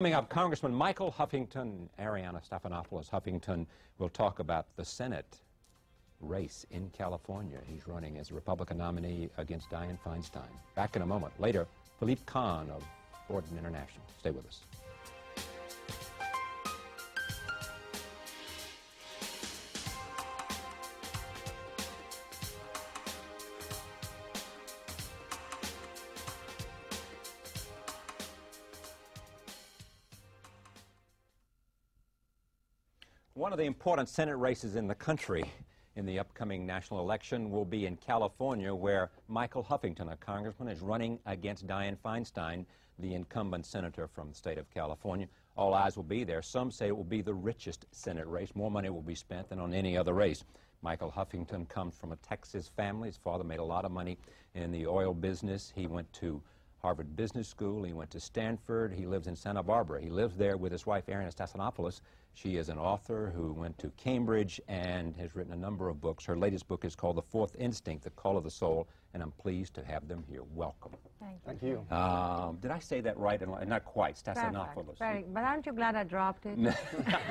Coming up, Congressman Michael Huffington, Arianna Huffington will talk about the Senate race in California. He's running as a Republican nominee against Dianne Feinstein. Back in a moment. Later, Philippe Kahn of Borden International. Stay with us. One of the important Senate races in the country in the upcoming national election will be in California, where Michael Huffington, a congressman, is running against Dianne Feinstein, the incumbent senator from the state of California. All eyes will be there. Some say it will be the richest Senate race. More money will be spent than on any other race. Michael Huffington comes from a Texas family. His father made a lot of money in the oil business. He went to Harvard Business School. He went to Stanford. He lives in Santa Barbara. He lives there with his wife, Arianna. She is an author who went to Cambridge and has written a number of books. Her latest book is called The Fourth Instinct, The Call of the Soul, and I'm pleased to have them here. Welcome. Thank you. Did I say that right? Not quite. Stasanopoulos. But aren't you glad I dropped it?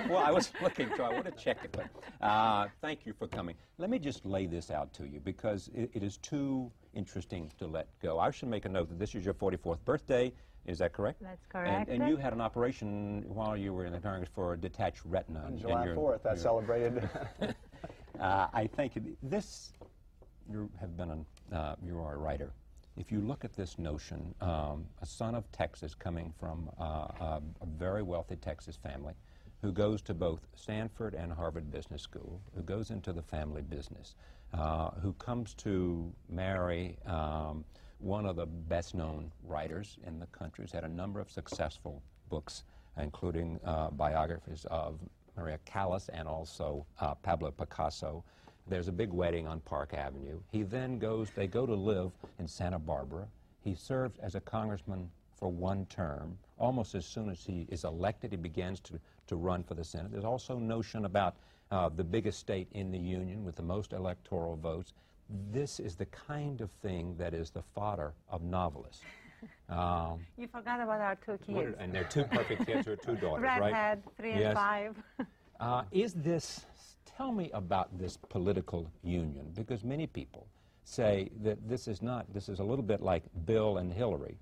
Well, I was looking, so I would have checked it. But thank you for coming. Let me just lay this out to you, because it is too interesting to let go. I should make a note that this is your 44th birthday. Is that correct? That's correct. And you had an operation while you were in the Congress for a detached retina. On July 4th, I celebrated. I think you are a writer. If you look at this notion, a son of Texas coming from a very wealthy Texas family who goes to both Stanford and Harvard Business School, who goes into the family business, who comes to marry one of the best-known writers in the country, who's had a number of successful books, including biographies of Maria Callas and also Pablo Picasso. There's a big wedding on Park Avenue. They go to live in Santa Barbara. He served as a congressman for one term. Almost as soon as he is elected, he begins to run for the Senate. There's also notion about the biggest state in the Union with the most electoral votes. This is the kind of thing that is the fodder of novelists. You forgot about our two kids. And they're two perfect kids, or two daughters, right? Redhead, 3 and 5. Tell me about this political union, because many people say that this is a little bit like Bill and Hillary,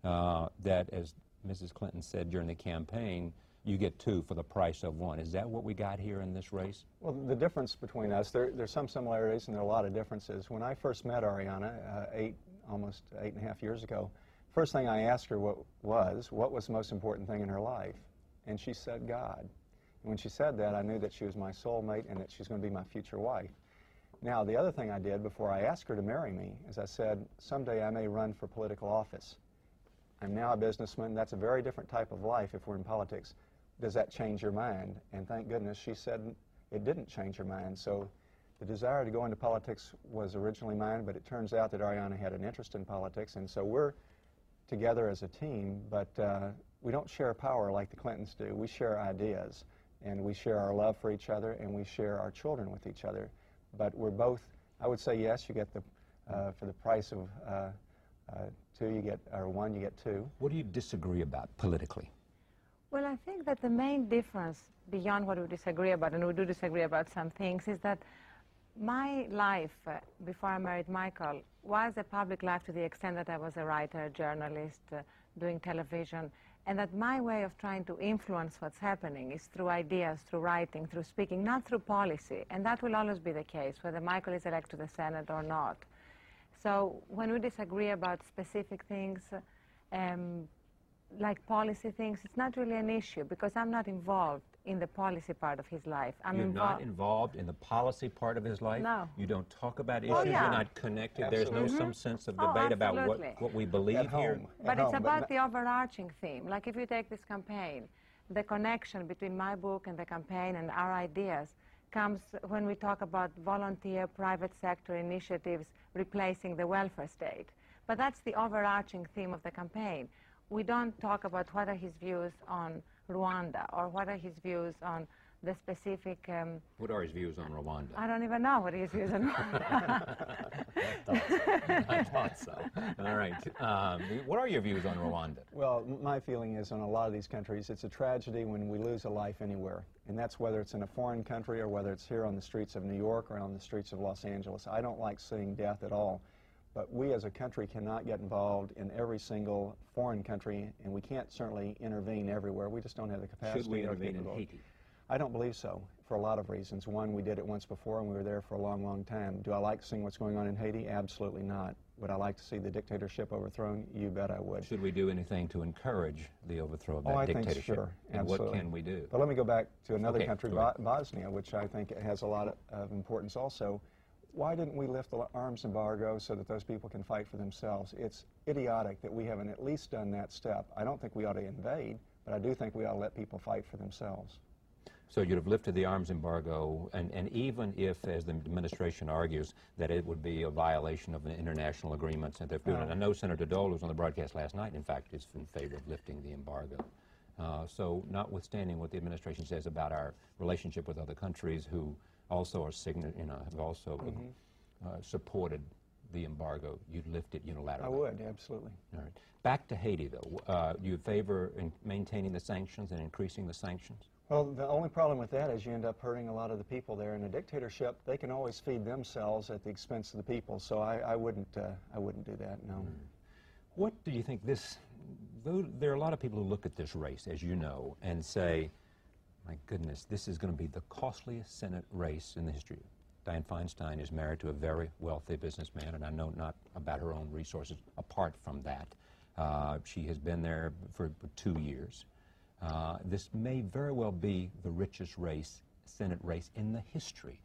that, as Mrs. Clinton said during the campaign, you get two for the price of one. Is that what we got here in this race? Well, the difference between us, there's some similarities and there are a lot of differences. When I first met Arianna, almost 8.5 years ago, first thing I asked her what was the most important thing in her life? And she said God. And when she said that, I knew that she was my soulmate and that she was going to be my future wife. Now, the other thing I did before I asked her to marry me is I said, someday I may run for political office. I'm now a businessman. That's a very different type of life if we're in politics. Does that change your mind? And thank goodness she said it didn't change her mind. So the desire to go into politics was originally mine, but it turns out that Arianna had an interest in politics, and so we're together as a team, but we don't share power like the Clintons do. We share ideas, and we share our love for each other, and we share our children with each other. But we're both, I would say, yes, you get for the price of two, you get, or one, you get two. What do you disagree about politically? Well, I think that the main difference, beyond what we disagree about, and we do disagree about some things, is that my life before I married Michael was a public life to the extent that I was a writer, journalist, doing television, and that my way of trying to influence what's happening is through ideas, through writing, through speaking, not through policy. And that will always be the case, whether Michael is elected to the Senate or not. So when we disagree about specific things, like policy things, it's not really an issue, because I'm not involved in the policy part of his life. You're not involved in the policy part of his life? No. You don't talk about issues? Oh, yeah. You're not connected? Absolutely. There's no some sense of debate about what we believe here? But it's about the overarching theme. Like if you take this campaign, the connection between my book and the campaign and our ideas comes when we talk about volunteer private sector initiatives replacing the welfare state. But that's the overarching theme of the campaign. We don't talk about what are his views on Rwanda or what are his views on the specific... what are his views on Rwanda? I don't even know what his views on Rwanda. I thought so. All right. What are your views on Rwanda? Well, my feeling is on a lot of these countries, it's a tragedy when we lose a life anywhere. And that's whether it's in a foreign country or whether it's here on the streets of New York or on the streets of Los Angeles. I don't like seeing death at all. But we as a country cannot get involved in every single foreign country, and we can't certainly intervene everywhere. We just don't have the capacity. Should we or intervene in capability. Haiti? I don't believe so, for a lot of reasons. One, we did it once before, and we were there for a long, long time. Do I like seeing what's going on in Haiti? Absolutely not. Would I like to see the dictatorship overthrown? You bet I would. Should we do anything to encourage the overthrow of that I dictatorship? think sure, and absolutely. what can we do? But let me go back to another country, go ahead. Bosnia, which I think has a lot of importance also. Why didn't we lift the arms embargo so that those people can fight for themselves? It's idiotic that we haven't at least done that step. I don't think we ought to invade, but I do think we ought to let people fight for themselves. So you'd have lifted the arms embargo, and even if, as the administration argues, that it would be a violation of the international agreements that they've given. I know Senator Dole, who was on the broadcast last night, in fact, is in favor of lifting the embargo. So notwithstanding what the administration says about our relationship with other countries who also are have also supported the embargo, you'd lift it unilaterally. I would, absolutely. All right. Back to Haiti, though. Do you favor in maintaining the sanctions and increasing the sanctions? Well, the only problem with that is you end up hurting a lot of the people there. In a dictatorship, they can always feed themselves at the expense of the people. So I wouldn't do that. No. What do you think this? There are a lot of people who look at this race, as you know, and say, "My goodness, this is going to be the costliest Senate race in the history." Dianne Feinstein is married to a very wealthy businessman, and I know not about her own resources apart from that. She has been there for 2 years. This may very well be the richest Senate race in the history.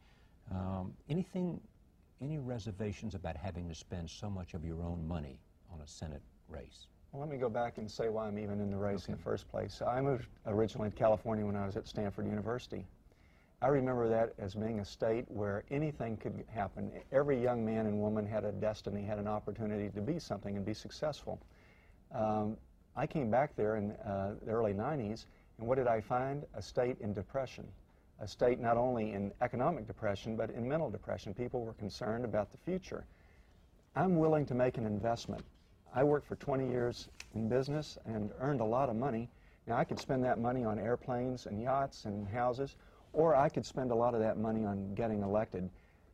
Any reservations about having to spend so much of your own money on a Senate race? Well, let me go back and say why I'm even in the race in the first place. I moved originally to California when I was at Stanford University. I remember that as being a state where anything could happen. Every young man and woman had a destiny, had an opportunity to be something and be successful. I came back there in the early 90s, and what did I find? A state in depression. A state not only in economic depression, but in mental depression. People were concerned about the future. I'm willing to make an investment. I worked for 20 years in business and earned a lot of money. Now, I could spend that money on airplanes and yachts and houses, or I could spend a lot of that money on getting elected.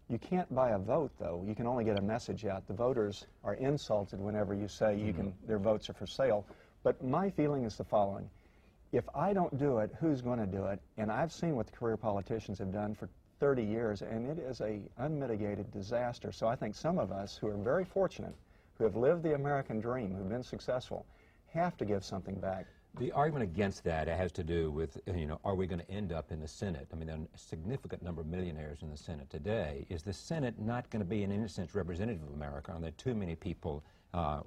You can't buy a vote, though. You can only get a message out. The voters are insulted whenever you say their votes are for sale. But my feeling is the following. If I don't do it, who's going to do it? And I've seen what the career politicians have done for 30 years, and it is an unmitigated disaster. So I think some of us who are very fortunate, who have lived the American dream, who've been successful, have to give something back. The argument against that has to do with, are we going to end up in the Senate? I mean, there are a significant number of millionaires in the Senate today. Is the Senate not going to be, in any sense, representative of America? Are there too many people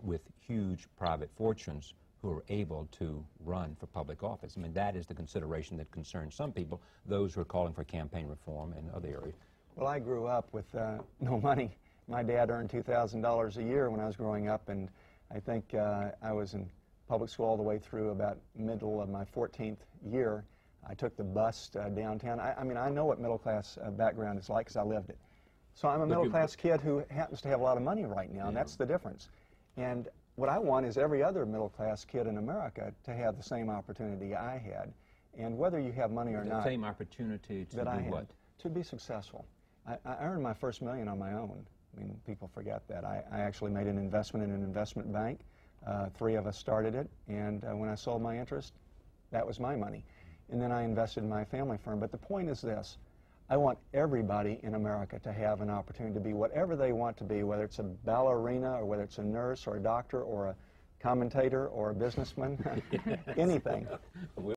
with huge private fortunes who are able to run for public office? I mean, that is the consideration that concerns some people, those who are calling for campaign reform in other areas. Well, I grew up with no money. My dad earned $2,000 a year when I was growing up, and I think I was in public school all the way through about middle of my 14th year. I took the bus downtown. I mean, I know what middle-class background is like because I lived it. So I'm a middle-class kid who happens to have a lot of money right now, and that's the difference. And what I want is every other middle-class kid in America to have the same opportunity I had. And whether you have money or not. The same opportunity to do what? To be successful. I earned my first million on my own. I mean, people forget that. I actually made an investment in an investment bank. 3 of us started it, and when I sold my interest, that was my money. And then I invested in my family firm. But the point is this. I want everybody in America to have an opportunity to be whatever they want to be, whether it's a ballerina or whether it's a nurse or a doctor or a commentator or a businessman, anything.